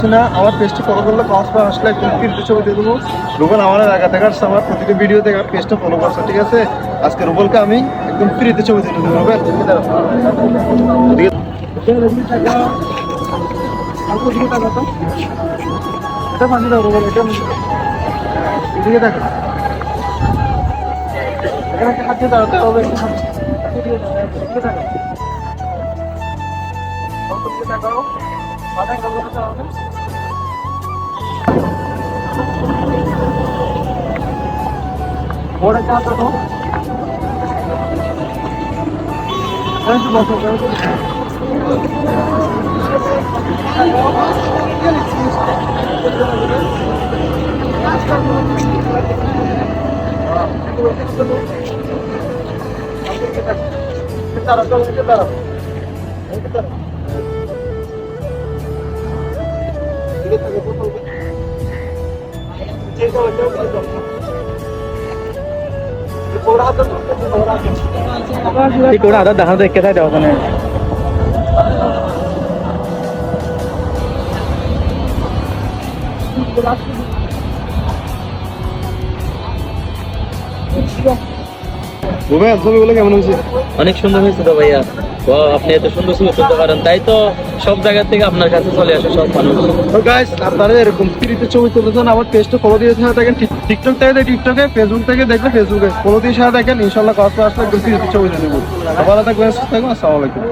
পারতেছি না। আমার পেজটা ফলো করলে কক্সবাজার আসলে একদম ফ্রিতে ছবি দিয়ে দেবো। রুবেল আমার এলাকা থেকে আসছে, আমার প্রতিটা ভিডিও থেকে আমার পেজটা ফলো করছে, ঠিক আছে? আজকে রুবেলকে আমি একদম ফ্রিতে ছবি তুলে দেবো। রুবেল এটা পানি দাও রুবেল, এটা এদিকে দেখো, এখানে একটা হাত দিয়ে দাঁড়াতে হবে, একটা হাত দিয়ে বড় চাপ দাও। ada dah ada kita dah sana. Rubel ছবিগুলো কেমন হয়েছে? অনেক সুন্দর হয়েছে তো ভাইয়া। আপনি এত সুন্দর ছবি তুলতে পারেন, তাই তো সব জায়গা থেকে আপনার কাছে চলে আসে সব মানুষ। তো গাইস, আপনারা এরকম ফ্রিতে ছবি তুলতেছেন, আমার পেজটা ফলো দিয়ে সাথে দেখেন। টিকটক থেকে টিকটকে, ফেসবুক থেকে দেখলে ফেসবুকে ফলো দিয়ে সাথে দেখেন। ইনশাল্লাহ কক্সবাজার আসলে একদম ফ্রিতে ছবি তুলে দেবো। ভালো থাকবেন, সুস্থ থাকবেন, আসসালামু আলাইকুম।